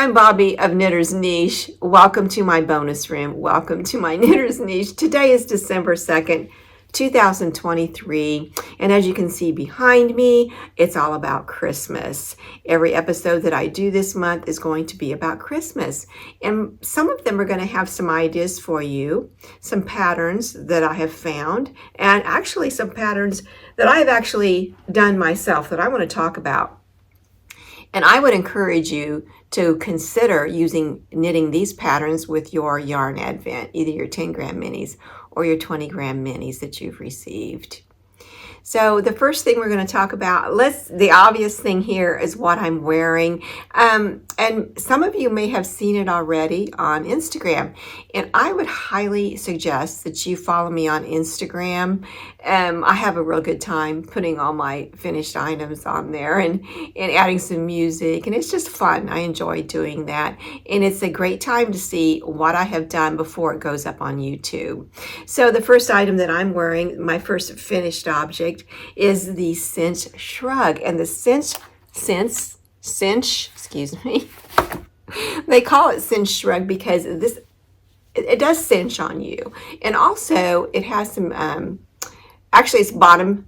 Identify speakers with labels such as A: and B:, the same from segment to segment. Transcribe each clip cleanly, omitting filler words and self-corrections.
A: I'm Bobby of Knitter's Niche. Welcome to my bonus room. Welcome to my Knitter's Niche. Today is December 2nd, 2023. And as you can see behind me, it's all about Christmas. Every episode that I do this month is going to be about Christmas. And some of them are going to have some ideas for you, some patterns that I have found, and actually some patterns that I have actually done myself that I want to talk about. And I would encourage you to consider knitting these patterns with your yarn advent, either your 10 gram minis or your 20 gram minis that you've received. So the first thing we're going to talk about, the obvious thing here is what I'm wearing. And some of you may have seen it already on Instagram. And I would highly suggest that you follow me on Instagram. I have a real good time putting all my finished items on there and adding some music. And it's just fun. I enjoy doing that. And it's a great time to see what I have done before it goes up on YouTube. So the first item that I'm wearing, my first finished object, is the Cinch Shrug. And the Cinch, excuse me, they call it Cinch Shrug because it does cinch on you. And also it has some, actually it's bottom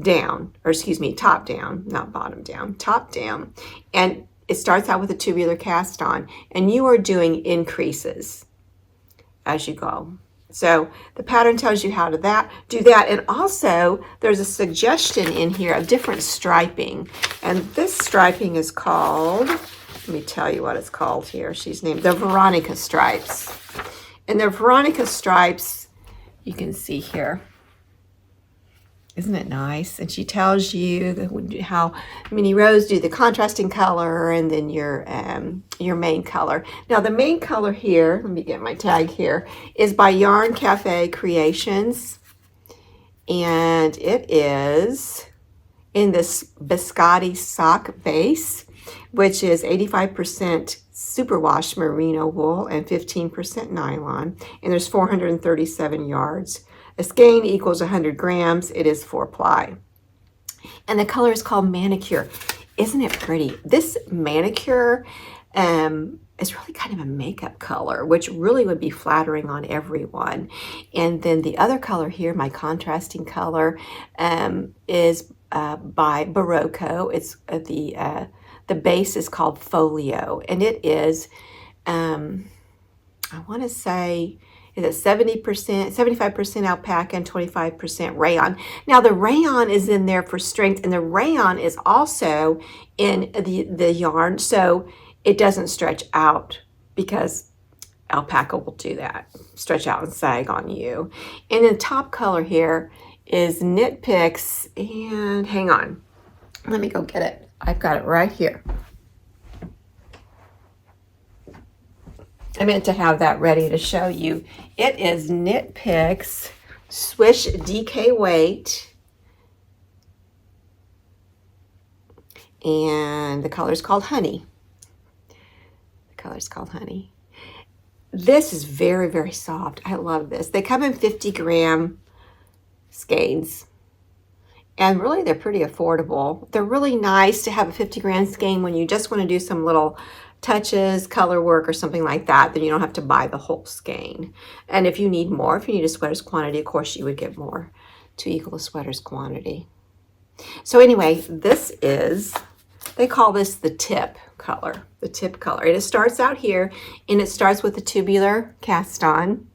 A: down, or excuse me, top down, not bottom down, top down. And it starts out with a tubular cast on, and you are doing increases as you go. So the pattern tells you how to do that. And also there's a suggestion in here of different striping. And this striping is called, let me tell you what it's called here. She's named the Veronica stripes. And the Veronica stripes, you can see here. Isn't it nice? And she tells you how many rows do the contrasting color and then your main color. Now the main color here, let me get my tag here, is by Yarn Cafe Creations. And it is in this Biscotti sock base, which is 85% superwash merino wool and 15% nylon. And there's 437 yards. A skein equals 100 grams. It is 4-ply. And the color is called Manicure. Isn't it pretty? This Manicure is really kind of a makeup color, which really would be flattering on everyone. And then the other color here, my contrasting color, is by Berroco. It's the base is called Folio. And it is, I want to say, is it 70%, 75% alpaca and 25% rayon. Now the rayon is in there for strength, and the rayon is also in the yarn, so it doesn't stretch out because alpaca will do that, stretch out and sag on you. And the top color here is Knit Picks, and hang on, let me go get it. I've got it right here. I meant to have that ready to show you. It is Knit Picks Swish DK weight. And the color is called Honey. The color is called Honey. This is very, very soft. I love this. They come in 50 gram skeins. And really, they're pretty affordable. They're really nice to have a 50 gram skein when you just want to do some little touches, color work, or something like that, then you don't have to buy the whole skein. And if you need more, if you need a sweater's quantity, of course you would get more to equal a sweater's quantity. So anyway, this is, they call this the tip color, the tip color. And it starts out here, and it starts with a tubular cast on.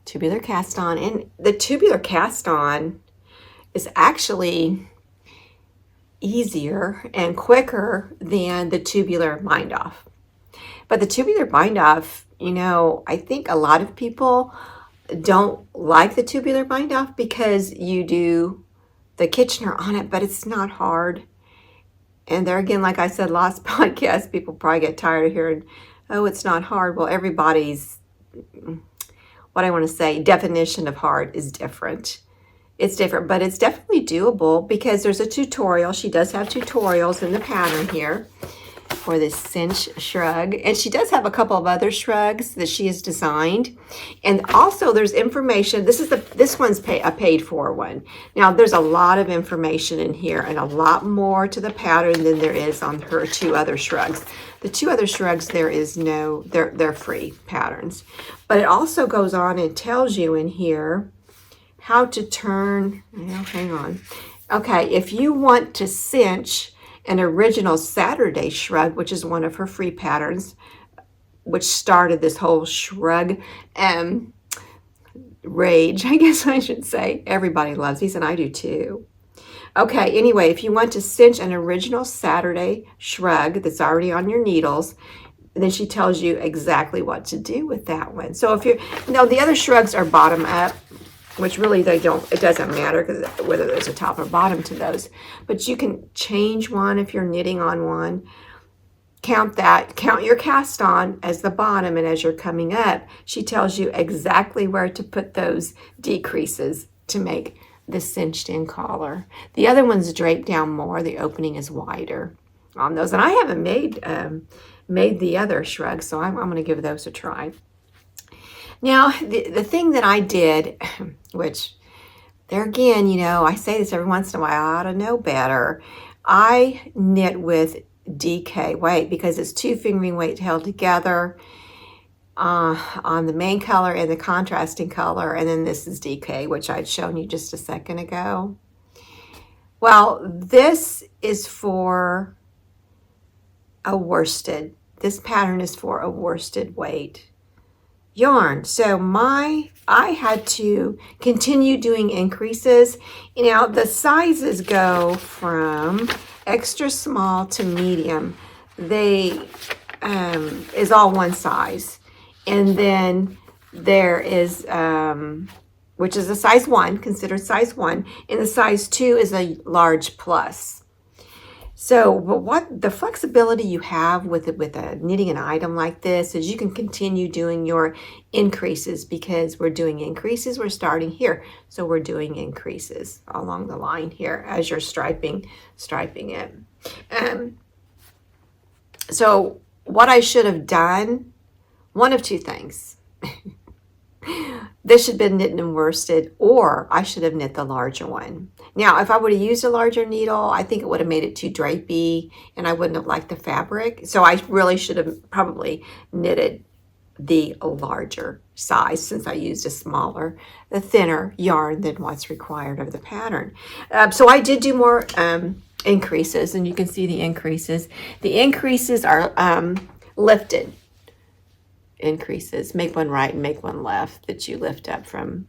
A: Tubular cast on, and the tubular cast on is actually easier and quicker than the tubular bind off. But the tubular bind off, you know, I think a lot of people don't like the tubular bind off because you do the Kitchener on it, but it's not hard. And there again, like I said last podcast, people probably get tired of hearing, oh, it's not hard. Well, everybody's, what I want to say, definition of hard is different. It's different, but it's definitely doable because there's a tutorial. She does have tutorials in the pattern here. for this Cinch shrug. And she does have a couple of other shrugs that she has designed. And also there's information. This one's a paid for one. Now there's a lot of information in here and a lot more to the pattern than there is on her 2 other shrugs. The 2 other shrugs, they're free patterns. But it also goes on and tells you in here how to turn, hang on. Okay, if you want to cinch an original Saturday shrug, which is one of her free patterns, which started this whole shrug rage, I guess I should say. Everybody loves these, and I do too. Okay, anyway, if you want to cinch an original Saturday shrug that's already on your needles, then she tells you exactly what to do with that one. So if the other shrugs are bottom up, which really it doesn't matter whether there's a top or bottom to those. But you can change one if you're knitting on one. Count your cast on as the bottom, and as you're coming up, she tells you exactly where to put those decreases to make the cinched in collar. The other one's draped down more, the opening is wider on those. And I haven't made the other shrugs, so I'm going to give those a try. Now, the thing that I did, which there again, I say this every once in a while, I ought to know better. I knit with DK weight because it's 2 fingering weight held together on the main color and the contrasting color. And then this is DK, which I'd shown you just a second ago. Well, this is for a worsted. This pattern is for a worsted weight yarn. So I had to continue doing increases. The sizes go from extra small to medium. They is all one size. And then there is, which is a size 1, considered size 1. And the size 2 is a large plus. So, but what the flexibility you have with knitting an item like this is you can continue doing your increases, because we're doing increases. We're starting here, so we're doing increases along the line here as you're striping it. So what I should have done, one of 2 things. This should have been knit and worsted, or I should have knit the larger one. Now, if I would have used a larger needle, I think it would have made it too drapey, and I wouldn't have liked the fabric. So I really should have probably knitted the larger size, since I used the thinner yarn than what's required of the pattern. So I did do more increases, and you can see the increases. The increases are lifted increases. Make one right and make one left that you lift up from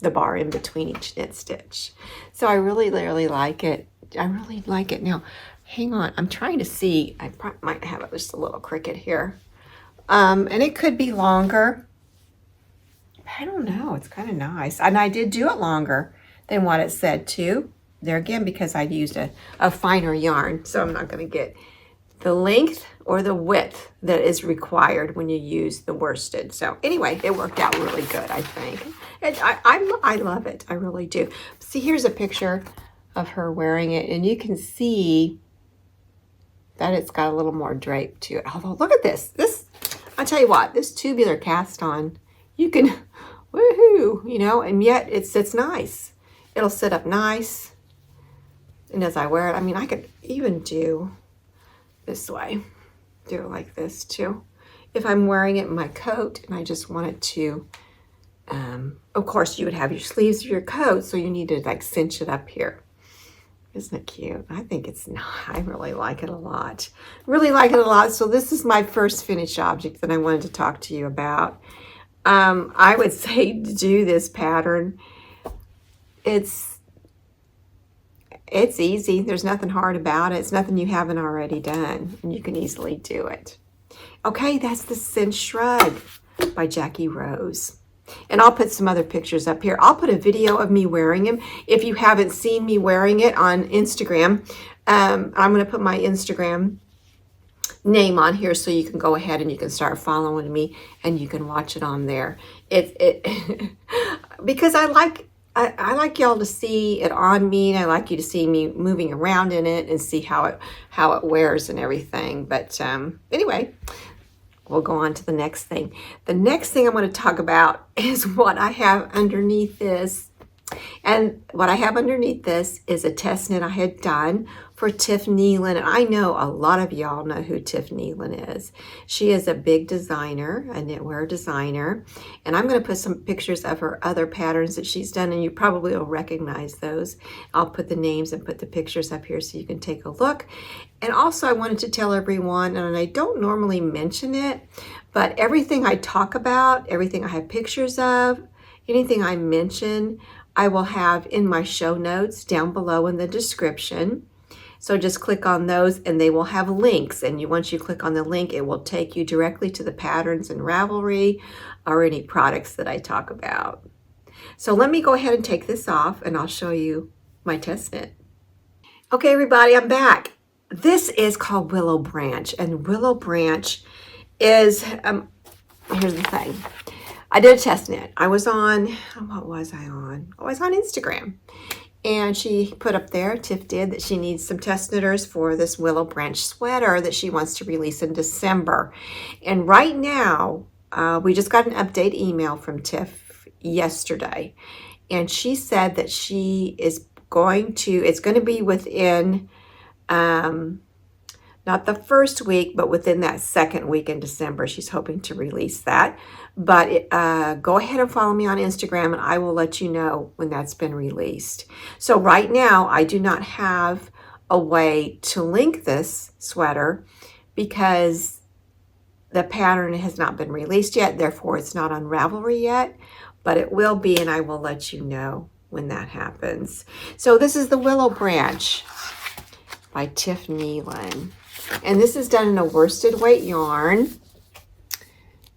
A: the bar in between each knit stitch. So I really like it. I really like it. Now, hang on. I'm trying to see. I might have just a little cricket here. And it could be longer. I don't know. It's kind of nice. And I did do it longer than what it said too. There again, because I used a finer yarn. So I'm not going to get the length or the width that is required when you use the worsted. So anyway, it worked out really good, I think. And I love it. I really do. See, here's a picture of her wearing it, and you can see that it's got a little more drape to it. Although, look at this. I'll tell you what, this tubular cast on, you can, woohoo, and yet it's nice. It'll sit up nice. And as I wear it, I could even do this way. Do it like this too. If I'm wearing it in my coat and I just want it to, of course you would have your sleeves of your coat, so you need to cinch it up here. Isn't it cute? I think it's not. I really like it a lot. So this is my first finished object that I wanted to talk to you about. I would say to do this pattern, it's easy. There's nothing hard about it. It's nothing you haven't already done, and you can easily do it. Okay, that's the Cinch Shrug by Jackie Rose. And I'll put some other pictures up here. I'll put a video of me wearing him. If you haven't seen me wearing it on Instagram, I'm going to put my Instagram name on here so you can go ahead and you can start following me and you can watch it on there. Because I I like y'all to see it on me, and I like you to see me moving around in it and see how it wears and everything. But anyway, we'll go on to the next thing. The next thing I'm going to talk about is what I have underneath this. And what I have underneath this is a test knit I had done for Tiff Neilan. And I know a lot of y'all know who Tiff Neilan is. She is a big designer, a knitwear designer. And I'm going to put some pictures of her other patterns that she's done, and you probably will recognize those. I'll put the names and put the pictures up here so you can take a look. And also I wanted to tell everyone, and I don't normally mention it, but everything I talk about, everything I have pictures of, anything I mention, I will have in my show notes down below in the description. So just click on those and they will have links. And once you click on the link, it will take you directly to the patterns and Ravelry or any products that I talk about. So let me go ahead and take this off and I'll show you my test knit. Okay, everybody, I'm back. This is called Willow Branch, and Willow Branch is, here's the thing. I did a test knit. I was on, what was I on? I was on Instagram. And she put up there, Tiff did, that she needs some test knitters for this Willow Branch sweater that she wants to release in December. And right now, we just got an update email from Tiff yesterday. And she said that she is going to, it's going to be within, not the first week, but within that second week in December. She's hoping to release that. But go ahead and follow me on Instagram and I will let you know when that's been released. So right now, I do not have a way to link this sweater because the pattern has not been released yet. Therefore, it's not on Ravelry yet, but it will be, and I will let you know when that happens. So this is the Willow Branch by Tiff Neilan. And this is done in a worsted weight yarn.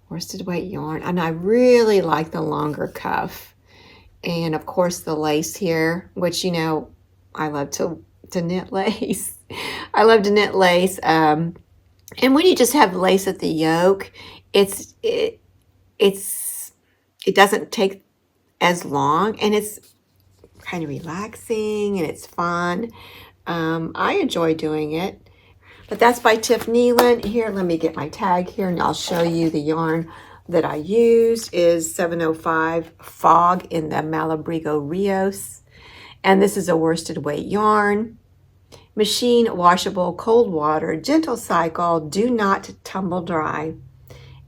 A: Worsted weight yarn. And I really like the longer cuff. And of course the lace here, which, you know, I love to knit lace. I love to knit lace. And when you just have lace at the yoke, it doesn't take as long, and it's kind of relaxing and it's fun. I enjoy doing it. But that's by Tiff Neilan. Here, let me get my tag here and I'll show you the yarn that I used is 705 Fog in the Malabrigo Rios. And this is a worsted weight yarn. Machine washable, cold water, gentle cycle, do not tumble dry.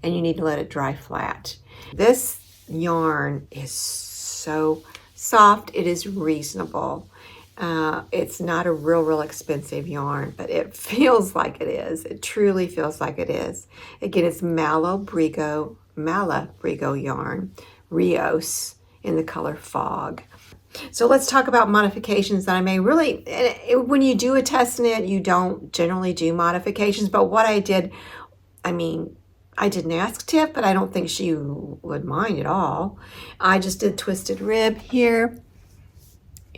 A: And you need to let it dry flat. This yarn is so soft, it is reasonable. It's not a real expensive yarn, but it feels like it is. It truly feels like it is. Again, it's Malabrigo yarn, Rios, in the color Fog. So let's talk about modifications that I made. Really, when you do a test knit, you don't generally do modifications, but what I did, I mean, I didn't ask Tiff, but I don't think she would mind at all. I just did twisted rib here.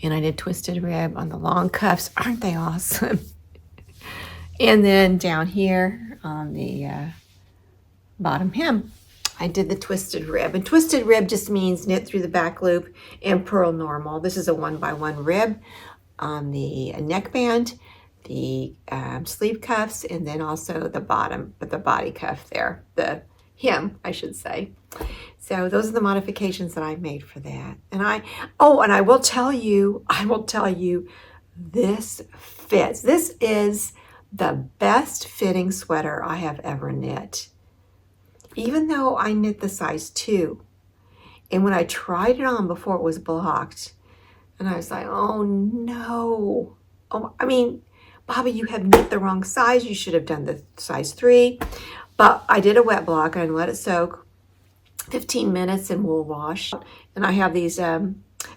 A: And I did twisted rib on the long cuffs. Aren't they awesome? And then down here on the bottom hem, I did the twisted rib. And twisted rib just means knit through the back loop and purl normal. This is a 1x1 rib on the neckband, the sleeve cuffs, and then also the bottom, but the body cuff there, the hem, I should say. So those are the modifications that I made for that. And I will tell you, this fits. This is the best fitting sweater I have ever knit. Even though I knit the size 2. And when I tried it on before, it was blocked. And I was like, oh no. Oh, I mean, Bobby, you have knit the wrong size. You should have done the size 3. But I did a wet block and let it soak 15 minutes and wool wash. And I have these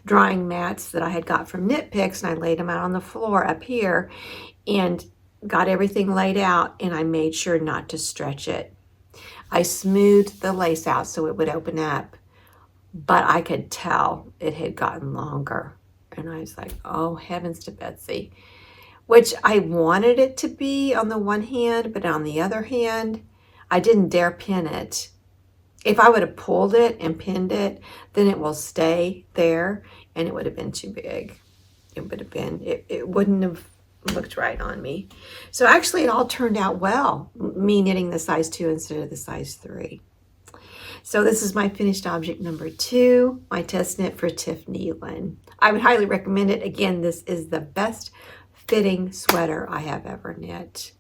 A: drying mats that I had got from Knit Picks, and I laid them out on the floor up here and got everything laid out, and I made sure not to stretch it. I smoothed the lace out so it would open up, but I could tell it had gotten longer. And I was like, oh, heavens to Betsy. Which I wanted it to be on the one hand, but on the other hand, I didn't dare pin it. If I would have pulled it and pinned it, then it will stay there, and it would have been too big. It would have been, it wouldn't have looked right on me. So actually it all turned out well, me knitting the size 2 instead of the size 3. So this is my finished object number 2, my test knit for Tiff Neilan. I would highly recommend it. Again, this is the best fitting sweater I have ever knit.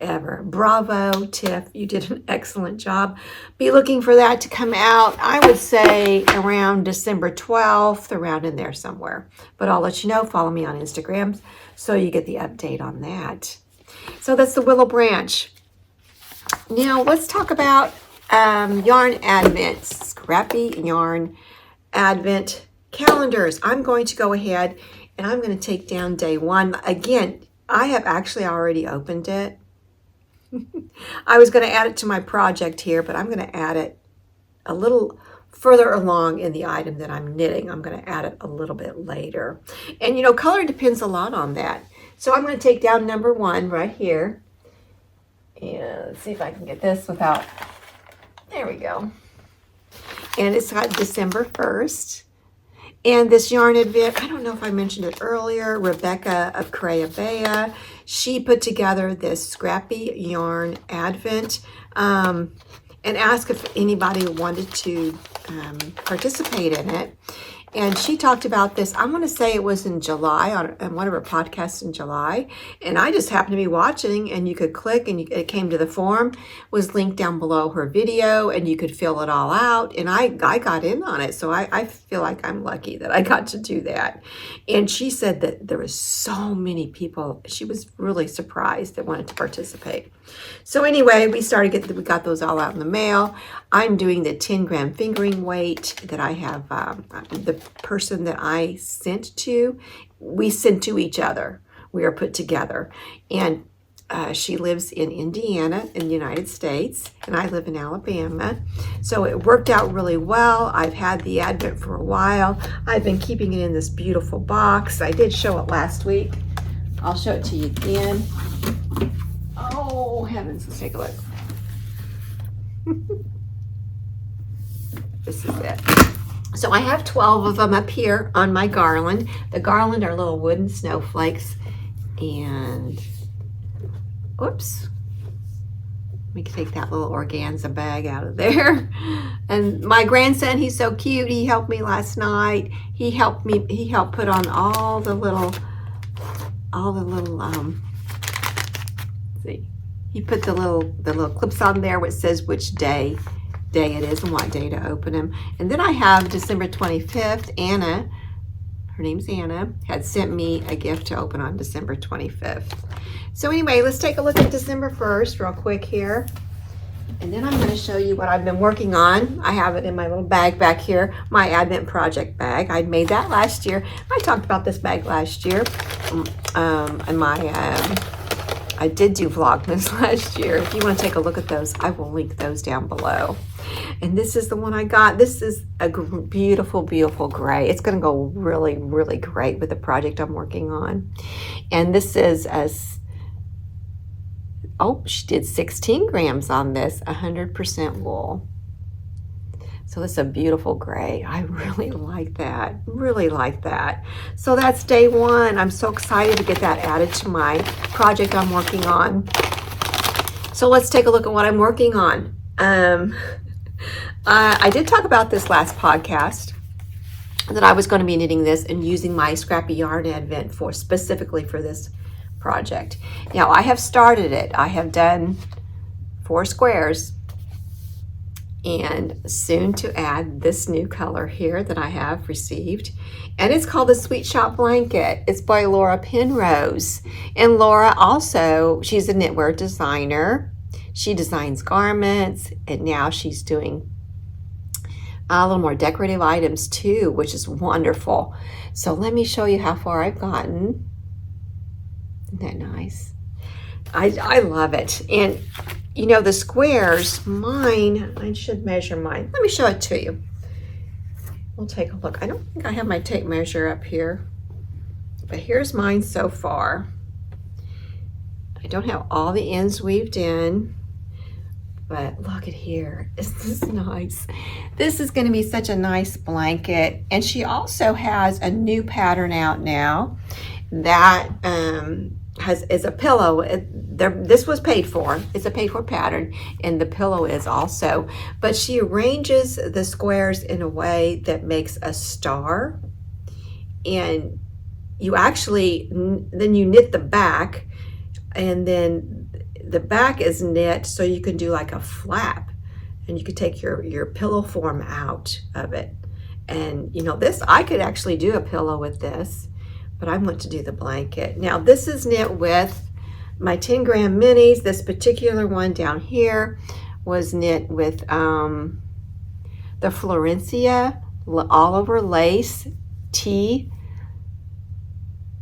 A: Ever. Bravo, Tiff. You did an excellent job. Be looking for that to come out, I would say, around December 12th, around in there somewhere. But I'll let you know. Follow me on Instagram so you get the update on that. So that's the Willow branch. Now let's talk about yarn advent, scrappy yarn advent calendars. I'm going to go ahead and I'm going to take down day 1. Again, I have actually already opened it. I was going to add it to my project here, but I'm going to add it a little further along in the item that I'm knitting. I'm going to add it a little bit later. And you know, color depends a lot on that. So I'm going to take down number 1 right here. And let's see if I can get this without, there we go. And it's got December 1st. And this yarn advent, I don't know if I mentioned it earlier, Rebecca of Crayabea, she put together this scrappy yarn advent and asked if anybody wanted to participate in it. And she talked about this, I want to say it was in July, on one of her podcasts in July. And I just happened to be watching, and you could click and it came to the form, was linked down below her video, and you could fill it all out. And I got in on it. So I feel like I'm lucky that I got to do that. And she said that there was so many people. She was really surprised that wanted to participate. So anyway, we got those all out in the mail. I'm doing the 10 gram fingering weight that I have, the person that I sent to, we sent to each other. We are put together. And she lives in Indiana in the United States, and I live in Alabama. So it worked out really well. I've had the advent for a while. I've been keeping it in this beautiful box. I did show it last week. I'll show it to you again. Oh, heavens, let's take a look. This is it. So I have 12 of them up here on my garland. The garland are little wooden snowflakes. And, oops. Let me take that little organza bag out of there. And my grandson, he's so cute. He helped me last night. He helped put on all the little, see. He put the little clips on there which says which day it is and what day to open them. And then I have December 25th. Anna, her name's Anna, had sent me a gift to open on December 25th. So anyway, let's take a look at December 1st real quick here. And then I'm going to show you what I've been working on. I have it in my little bag back here, my Advent Project bag. I made that last year. I talked about this bag last year. I did do Vlogmas last year. If you want to take a look at those, I will link those down below. And this is the one I got. This is a beautiful, beautiful gray. It's going to go really, really great with the project I'm working on. And this is she did 16 grams on this, 100% wool. So this is a beautiful gray. I really like that, really like that. So that's day 1. I'm so excited to get that added to my project I'm working on. So let's take a look at what I'm working on. I did talk about this last podcast, that I was going to be knitting this and using my scrappy yarn advent specifically for this project. Now I have started it. I have done 4 squares, and soon to add this new color here that I have received, and it's called the Sweet Shop Blanket. It's by Laura Penrose, and Laura also, she's a knitwear designer. She designs garments, and now she's doing a little more decorative items too, which is wonderful. So let me show you how far I've gotten. Isn't that nice? I love it. And you know, the squares, mine, I should measure mine. Let me show it to you. We'll take a look. I don't think I have my tape measure up here, but here's mine so far. I don't have all the ends weaved in, But look at here. Isn't this nice? This is going to be such a nice blanket. And she also has a new pattern out now that is a pillow. This was paid for. It's a paid for pattern, and the pillow is also. But she arranges the squares in a way that makes a star. And you actually, then you knit the back, and then the back is knit so you can do like a flap, and you could take your pillow form out of it. And you know, this, I could actually do a pillow with this, but I want to do the blanket. Now this is knit with my 10 gram minis. This particular one down here was knit with the Florencia all over lace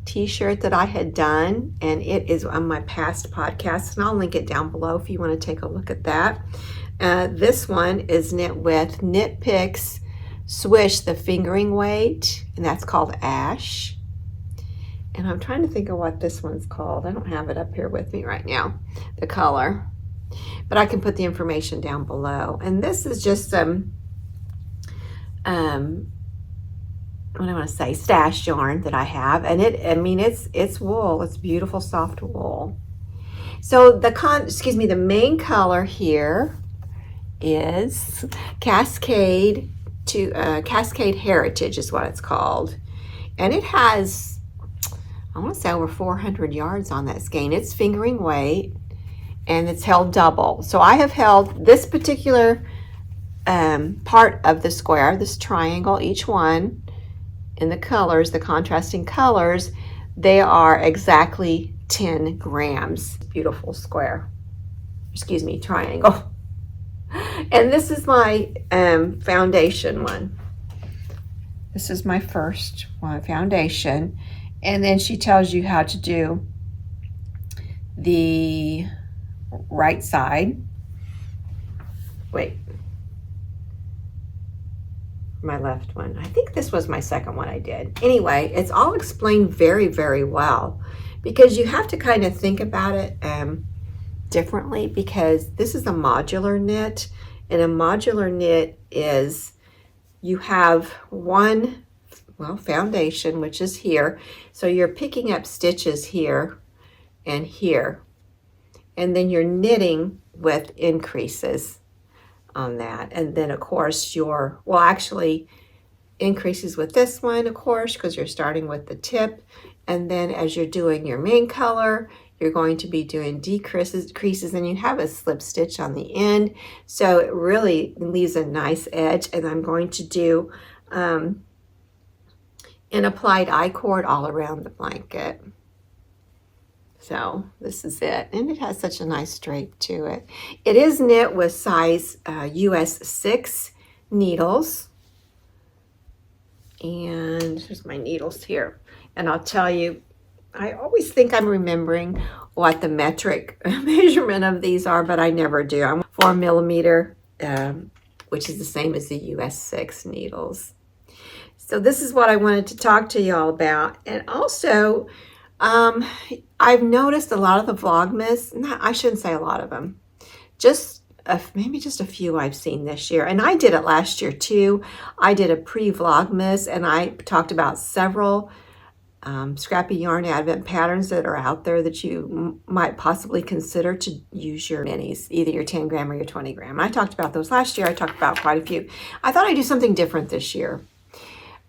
A: t-shirt that I had done, and it is on my past podcast, and I'll link it down below if you want to take a look at that. This one is knit with Knit Picks Swish the fingering weight, and that's called Ash. And I'm trying to think of what this one's called. I don't have it up here with me right now, the color, but I can put the information down below. And this is just some what I want to say, stash yarn that I have, and it's wool. It's beautiful soft wool. So the main color here is Cascade Heritage is what it's called, and it has, I want to say, over 400 yards on that skein. It's fingering weight, and it's held double. So I have held this particular part of the square, this triangle, each one. In the colors, the contrasting colors, they are exactly 10 grams. Beautiful square, triangle. And this is my foundation one. This is my first one, foundation. And then she tells you how to do the right side. Wait. My left one. I think this was my second one I did. Anyway, it's all explained very, very well, because you have to kind of think about it differently, because this is a modular knit, and a modular knit is you have one, well, foundation, which is here. So you're picking up stitches here and here, and then you're knitting with increases on that. And then of course actually increases with this one, of course, because you're starting with the tip, and then as you're doing your main color, you're going to be doing decreases, and you have a slip stitch on the end, so it really leaves a nice edge. And I'm going to do an applied I-cord all around the blanket. So this is it, and it has such a nice drape to it. It is knit with size US 6 needles, and here's my needles here. And I'll tell you, I always think I'm remembering what the metric measurement of these are, but I never do. I'm 4 millimeter, which is the same as the US 6 needles. So this is what I wanted to talk to y'all about. And also, I've noticed a lot of the Vlogmas, I shouldn't say a lot of them, maybe just a few I've seen this year. And I did it last year too. I did a pre-Vlogmas, and I talked about several scrappy yarn advent patterns that are out there that you might possibly consider to use your minis, either your 10 gram or your 20 gram. I talked about those last year. I talked about quite a few. I thought I'd do something different this year.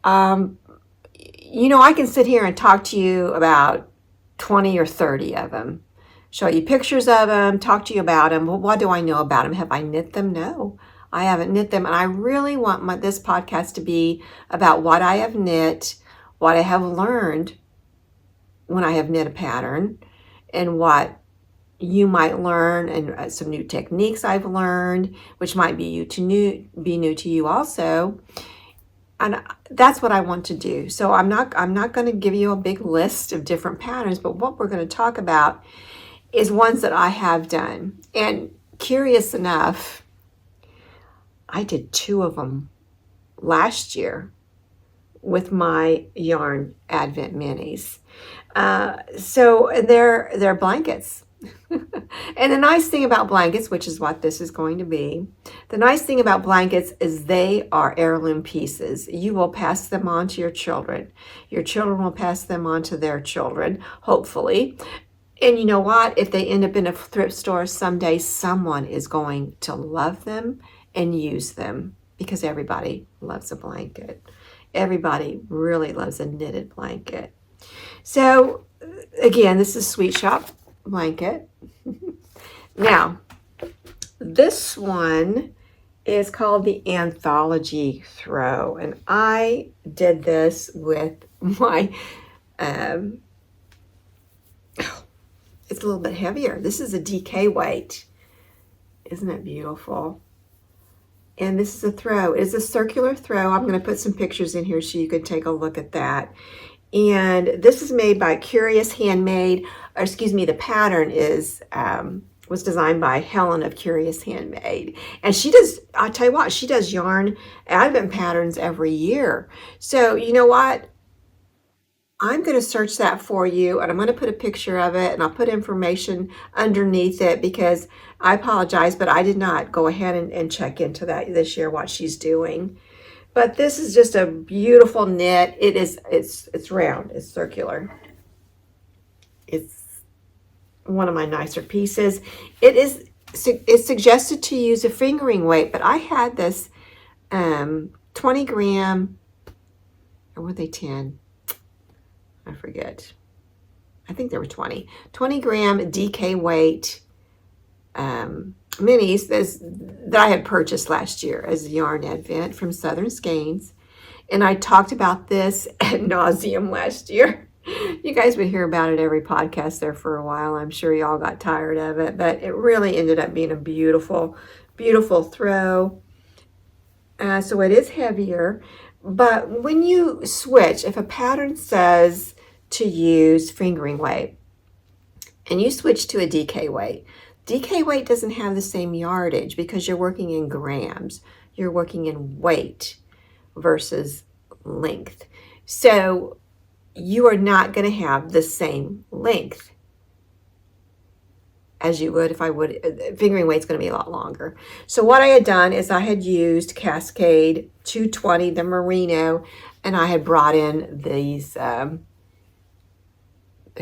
A: You know, I can sit here and talk to you about 20 or 30 of them, show you pictures of them, talk to you about them. Well, what do I know about them? Have I knit them? No, I haven't knit them. And I really want this podcast to be about what I have knit, what I have learned when I have knit a pattern, and what you might learn, and some new techniques I've learned, which might be new to you also. And that's what I want to do. So I'm not going to give you a big list of different patterns, but what we're going to talk about is ones that I have done. And curious enough, I did 2 of them last year with my yarn advent minis. So they're blankets. And the nice thing about blankets, which is what this is going to be, the nice thing about blankets is they are heirloom pieces. You will pass them on to your children. Your children will pass them on to their children, hopefully. And you know what? If they end up in a thrift store someday, someone is going to love them and use them, because everybody loves a blanket. Everybody really loves a knitted blanket. So again, this is Sweet Shop blanket. Now, this one is called the Anthology Throw, and I did this with my, it's a little bit heavier. This is a DK weight. Isn't it beautiful? And this is a throw. It is a circular throw. I'm going to put some pictures in here so you can take a look at that. And this is made by Curious Handmade, or excuse me, the pattern is was designed by Helen of Curious Handmade. And she does, I'll tell you what, she does yarn advent patterns every year. So you know what? I'm going to search that for you, and I'm going to put a picture of it, and I'll put information underneath it, because I apologize, but I did not go ahead and check into that this year, what she's doing. But this is just a beautiful knit. It's round, it's circular. It's one of my nicer pieces. It's suggested to use a fingering weight, but I had this 20 gram, or were they 10? I forget. I think there were 20 gram DK weight minis that I had purchased last year as a yarn advent from Southern Skeins. And I talked about this ad nauseum last year. You guys would hear about it every podcast there for a while. I'm sure y'all got tired of it, but it really ended up being a beautiful, beautiful throw. So it is heavier. But when you switch, if a pattern says to use fingering weight and you switch to a DK weight doesn't have the same yardage, because you're working in grams. You're working in weight versus length. So you are not going to have the same length as you would if I would. Fingering weight's going to be a lot longer. So what I had done is I had used Cascade 220, the merino, and I had brought in these, the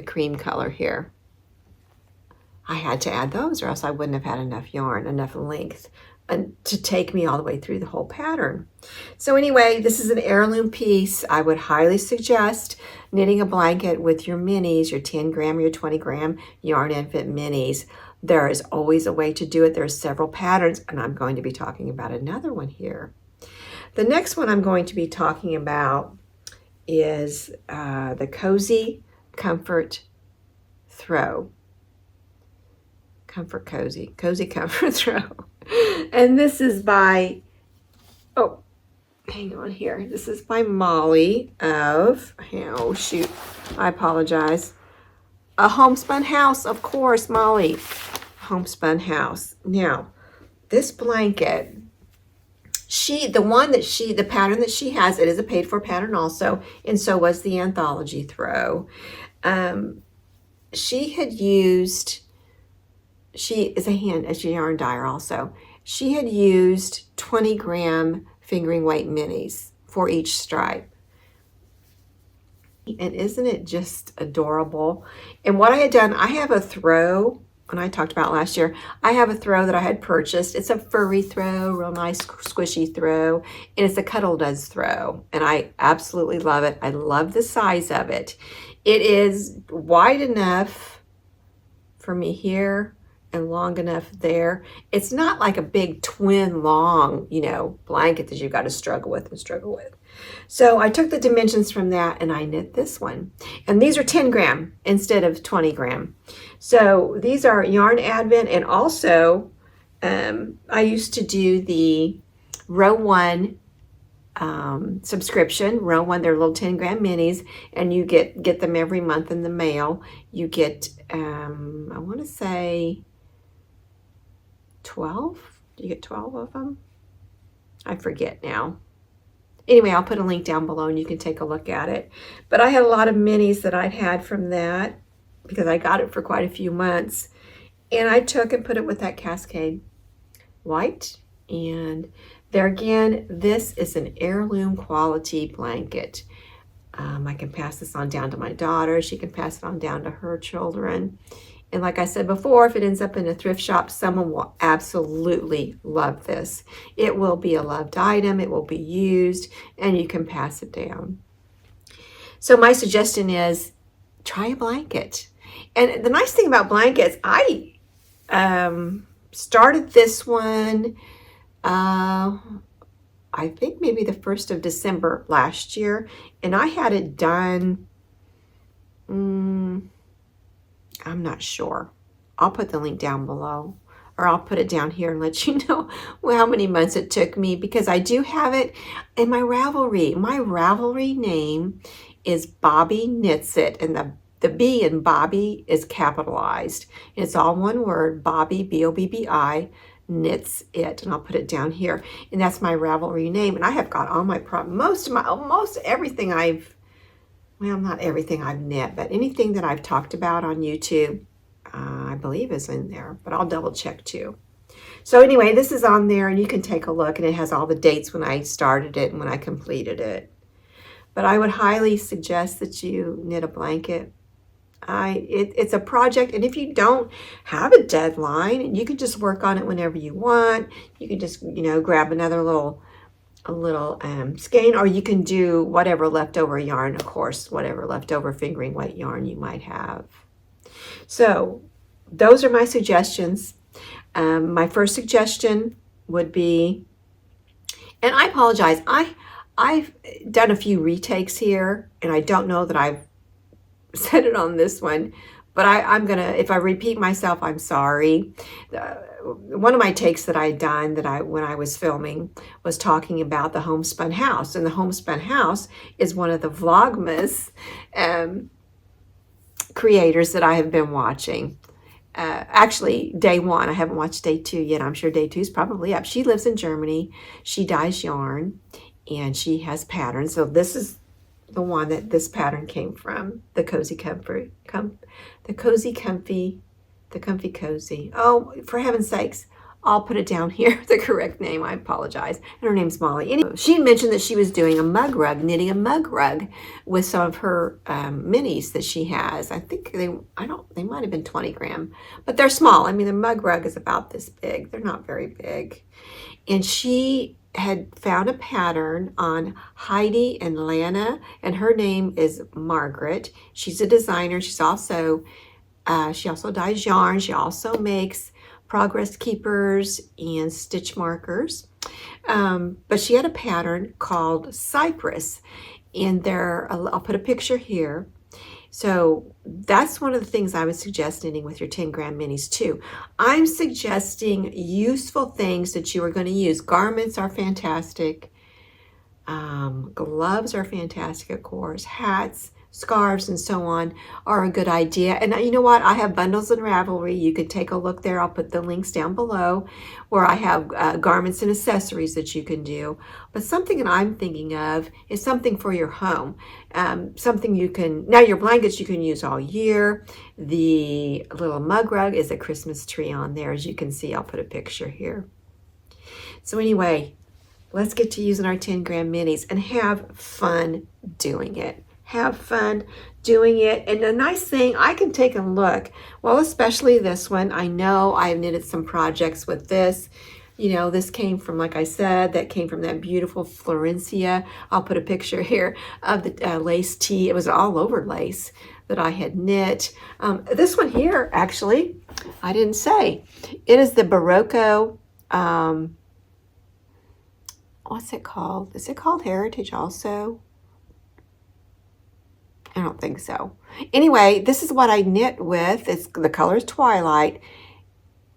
A: cream color here. I had to add those, or else I wouldn't have had enough yarn, enough length to take me all the way through the whole pattern. So anyway, this is an heirloom piece. I would highly suggest knitting a blanket with your minis, your 10 gram or your 20 gram yarn advent minis. There is always a way to do it. There are several patterns, and I'm going to be talking about another one here. The next one I'm going to be talking about is the Cozy Comfort Throw. Cozy Comfort Throw. And this is by, oh, hang on here. This is by Molly of, oh shoot, I apologize. A Homespun House, of course, Molly. Homespun House. Now, this blanket, the pattern that she has, it is a paid for pattern also, and so was the Anthology Throw. She is a yarn dyer also. She had used 20 gram fingering weight minis for each stripe. And isn't it just adorable? And what I had done, I have a throw, and I talked about last year, I have a throw that I had purchased. It's a furry throw, real nice squishy throw, and it's a Cuddle Duds throw. And I absolutely love it. I love the size of it. It is wide enough for me here and long enough there. It's not like a big twin long, blanket that you've got to struggle with. So I took the dimensions from that and I knit this one. And these are 10 gram instead of 20 gram. So these are yarn advent, and also I used to do the row 1 subscription. Row 1, they're little 10 gram minis, and you get them every month in the mail. You get, I want to say 12. Do you get 12 of them? I forget now. Anyway, I'll put a link down below and you can take a look at it. But I had a lot of minis that I'd had from that because I got it for quite a few months. And I took and put it with that Cascade white. And there again, this is an heirloom quality blanket. I can pass this on down to my daughter. She can pass it on down to her children. And like I said before, if it ends up in a thrift shop, someone will absolutely love this. It will be a loved item. It will be used, and you can pass it down. So my suggestion is try a blanket. And the nice thing about blankets, I started this one, I think maybe the 1st of December last year, and I had it done, I'm not sure. I'll put the link down below, or I'll put it down here and let you know how many months it took me, because I do have it in my Ravelry. My Ravelry name is Bobby Knits It, and the B in Bobby is capitalized. It's all one word, Bobby, B-O-B-B-I, Knits It, and I'll put it down here. And that's my Ravelry name. And I have got all my most everything not everything I've knit, but anything that I've talked about on YouTube, I believe is in there, but I'll double check too. So anyway, this is on there, and you can take a look, and it has all the dates when I started it and when I completed it. But I would highly suggest that you knit a blanket. It's a project, and if you don't have a deadline, you can just work on it whenever you want. You can just, grab another little skein, or you can do whatever leftover yarn, of course, whatever leftover fingering weight yarn you might have. So those are my suggestions. My first suggestion would be, and I apologize, I've done a few retakes here, and I don't know that I've said it on this one, but I'm gonna, if I repeat myself, I'm sorry. One of my takes that I'd done when I was filming was talking about the Homespun house, and the Homespun house is one of the Vlogmas creators that I have been watching. Actually, day 1. I haven't watched day 2 yet. I'm sure day 2 is probably up. She lives in Germany. She dyes yarn, and she has patterns. So this is the one that this pattern came from, the Cozy Comfy. Oh, for heaven's sakes, I'll put it down here, the correct name. I apologize. And her name's Molly. Anyway, she mentioned that she was doing a mug rug, knitting a mug rug with some of her minis that she has. I think they might have been 20 gram, but they're small. I mean, the mug rug is about this big. They're not very big. And she had found a pattern on Heidi and Lana, and her name is Margaret. She's a designer. She also dyes yarn. She also makes progress keepers and stitch markers. But she had a pattern called Cypress, and I'll put a picture here. So that's one of the things I was suggesting with your 10 gram minis too. I'm suggesting useful things that you are going to use. Garments are fantastic. Gloves are fantastic, of course. Hats, scarves, and so on are a good idea. And you know what? I have bundles in Ravelry. You can take a look there. I'll put the links down below where I have garments and accessories that you can do. But something that I'm thinking of is something for your home. Something now your blankets you can use all year. The little mug rug is a Christmas tree on there. As you can see, I'll put a picture here. So anyway, let's get to using our 10 gram minis and have fun doing it. Have fun doing it. And the nice thing, I can take a look, well, especially this one. I know I've knitted some projects with this. This came from, like I said, that came from that beautiful Florencia. I'll put a picture here of the lace tee. It was all over lace that I had knit. This one here, actually, I didn't say. It is the Berroco, what's it called? Is it called Heritage also? I don't think so. Anyway, this is what I knit with. The color is Twilight.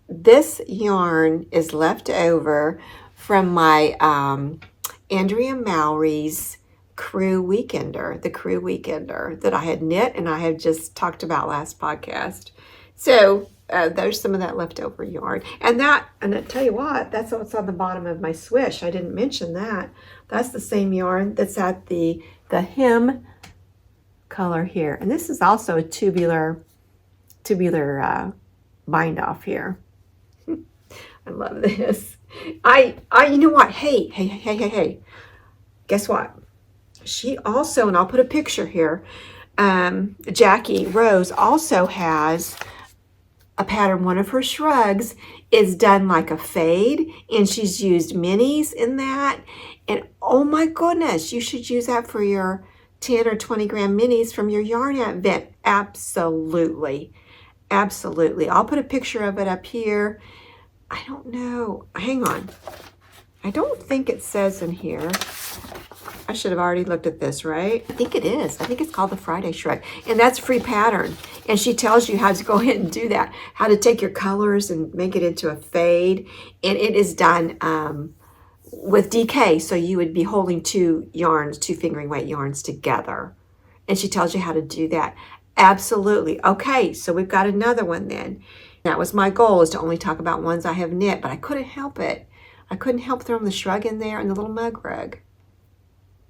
A: This yarn is left over from my Andrea Mowry's Crew Weekender, the Crew Weekender that I had knit and I had just talked about last podcast. So there's some of that leftover yarn. And I tell you what, that's what's on the bottom of my swish. I didn't mention that. That's the same yarn that's at the hem color here. And this is also a tubular bind off here. I love this. You know what? Hey. Guess what? She also, and I'll put a picture here, Jackie Rose also has a pattern. One of her shrugs is done like a fade, and she's used minis in that. And oh my goodness, you should use that for your 10 or 20 gram minis from your yarn event. Absolutely. Absolutely. I'll put a picture of it up here. I don't know. Hang on. I don't think it says in here. I should have already looked at this, right? I think it is. I think it's called the Friday Shrug. And that's free pattern. And she tells you how to go ahead and do that. How to take your colors and make it into a fade. And it is done with DK. So you would be holding two fingering weight yarns together. And she tells you how to do that. Absolutely. Okay, so we've got another one then. That was my goal, is to only talk about ones I have knit, but I couldn't help it. I couldn't help throwing the shrug in there and the little mug rug.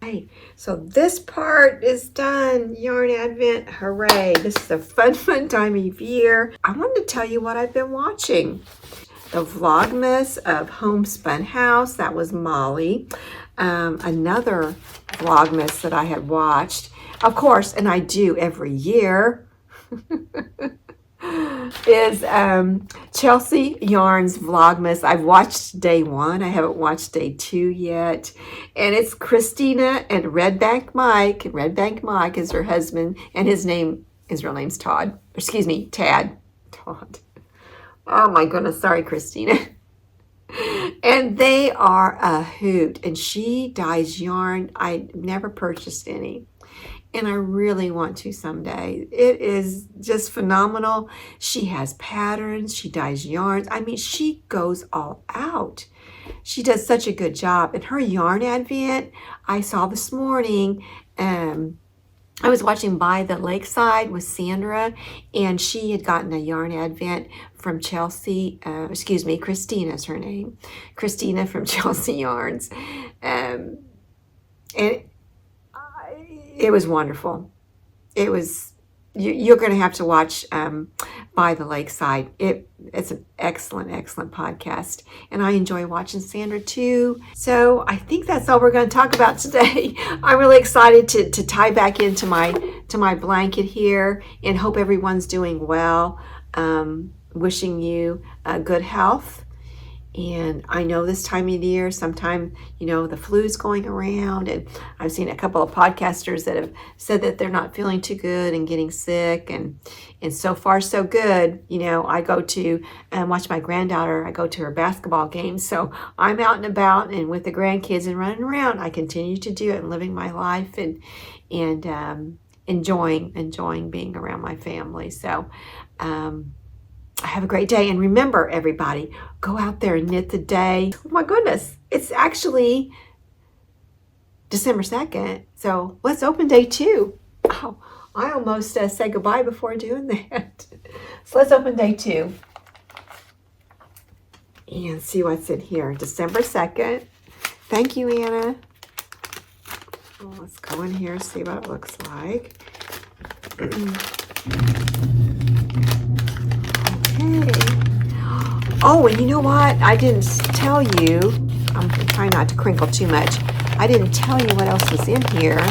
A: Okay, so this part is done. Yarn Advent, hooray. This is a fun time of year. I wanted to tell you what I've been watching. The Vlogmas of Homespun House, that was Molly. Another Vlogmas that I had watched, of course, and I do every year, is Chelsea Yarn's Vlogmas. I've watched day 1. I haven't watched day 2 yet. And it's Christina and Red Bank Mike. Red Bank Mike is her husband, and his real name's Todd. Excuse me, Tad. Todd. Oh my goodness, sorry, Christina. And they are a hoot. And she dyes yarn. I never purchased any. And I really want to someday. It is just phenomenal. She has patterns. She dyes yarns. I mean, she goes all out. She does such a good job. And her yarn advent, I saw this morning. I was watching By the Lakeside with Sandra, and she had gotten a yarn advent from Chelsea. Christina's her name. Christina from Chelsea Yarns. And it was wonderful. It was, you're going to have to watch By the Lakeside. It's an excellent podcast. And I enjoy watching Sandra too. So I think that's all we're going to talk about today. I'm really excited to tie back into my blanket here, and hope everyone's doing well. Wishing you good health. And I know this time of year, sometime, the flu's going around, and I've seen a couple of podcasters that have said that they're not feeling too good and getting sick, and so far so good. I go to watch my granddaughter. I go to her basketball games, so I'm out and about and with the grandkids and running around. I continue to do it and living my life and enjoying being around my family. So have a great day. And remember, everybody, go out there and knit the day. Oh my goodness, it's actually December 2nd. So let's open day 2. Oh, I almost said goodbye before doing that. So let's open day 2 and see what's in here. December 2nd. Thank you, Anna. Oh, let's go in here and see what it looks like. Oh, and you know what? I didn't tell you. I'm trying not to crinkle too much. I didn't tell you what else was in here.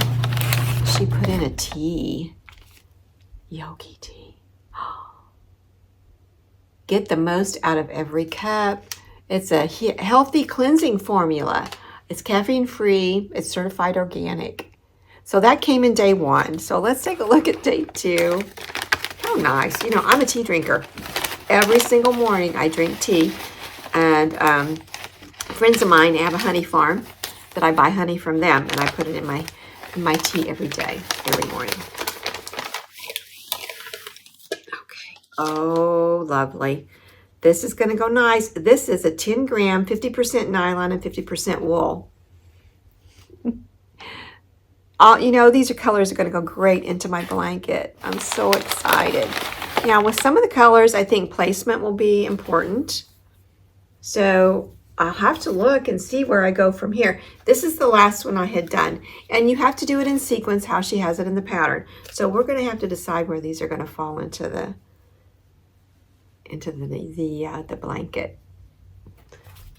A: She put in a tea. Yogi tea. Get the most out of every cup. It's a healthy cleansing formula. It's caffeine free. It's certified organic. So that came in day 1. So let's take a look at day 2. How nice. I'm a tea drinker. Every single morning I drink tea, and friends of mine have a honey farm that I buy honey from them, and I put it in my tea every day, every morning. Okay. Oh, lovely. This is going to go nice. This is a 10 gram, 50% nylon and 50% wool. These are colors that are going to go great into my blanket. I'm so excited. Now, with some of the colors, I think placement will be important. So I'll have to look and see where I go from here. This is the last one I had done. And you have to do it in sequence, how she has it in the pattern. So we're going to have to decide where these are going to fall into into the blanket.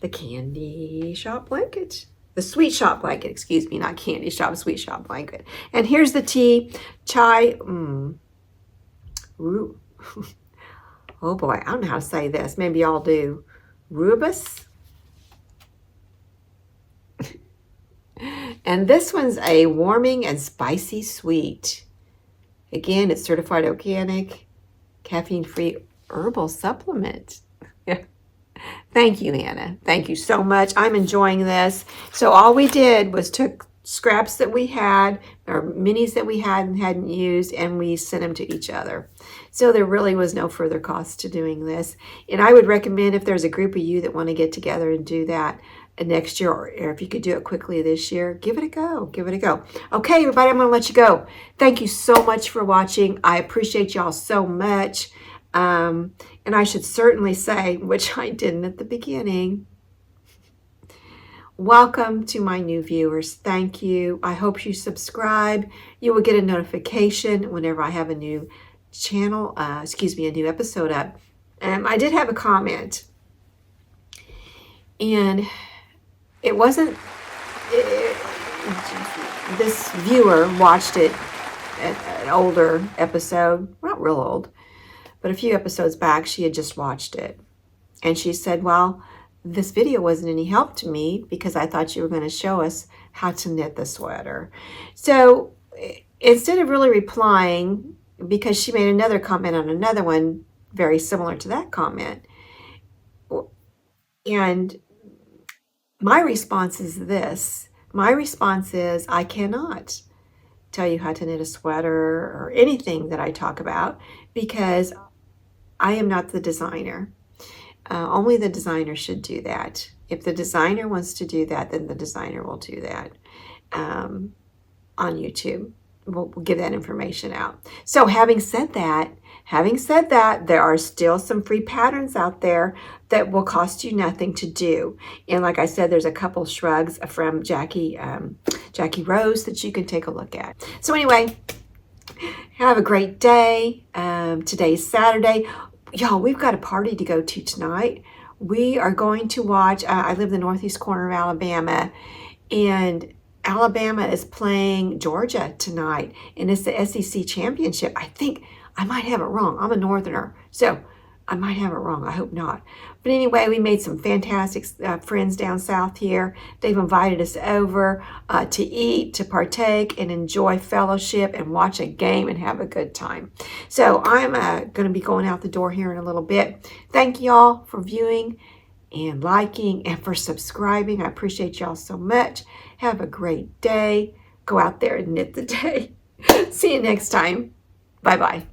A: The candy shop blanket. The sweet shop blanket, excuse me, not candy shop, sweet shop blanket. And here's the tea, chai, oh boy, I don't know how to say this. Maybe y'all do. Rubus. And this one's a warming and spicy sweet. Again, it's certified organic, caffeine-free herbal supplement. Thank you, Anna. Thank you so much. I'm enjoying this. So all we did was took scraps that we had, or minis that we had and hadn't used, and we sent them to each other. So there really was no further cost to doing this. And I would recommend, if there's a group of you that want to get together and do that next year, or if you could do it quickly this year, give it a go. Give it a go. Okay, everybody, I'm going to let you go. Thank you so much for watching. I appreciate y'all so much. And I should certainly say, which I didn't at the beginning, welcome to my new viewers. Thank you. I hope you subscribe. You will get a notification whenever I have a new channel, a new episode up. I did have a comment, and it wasn't, this viewer watched it, an older episode, not real old, but a few episodes back. She had just watched it, and she said, well, this video wasn't any help to me because I thought you were going to show us how to knit the sweater. So instead of really replying, because she made another comment on another one very similar to that comment, and my response is this. My response is, I cannot tell you how to knit a sweater or anything that I talk about, because I am not the designer. Only the designer should do that. If the designer wants to do that, then the designer will do that on YouTube. We'll give that information out. So having said that, there are still some free patterns out there that will cost you nothing to do. And like I said, there's a couple shrugs from Jackie Rose that you can take a look at. So anyway, have a great day. Today's Saturday. Y'all, we've got a party to go to tonight. We are going to watch, I live in the northeast corner of Alabama, and Alabama is playing Georgia tonight, and it's the SEC championship. I think I might have it wrong. I'm a northerner, so I might have it wrong. I hope not. But anyway, we made some fantastic friends down south here. They've invited us over to eat, to partake, and enjoy fellowship and watch a game and have a good time. So I'm going to be going out the door here in a little bit. Thank y'all for viewing and liking and for subscribing. I appreciate y'all so much. Have a great day. Go out there and knit the day. See you next time. Bye-bye.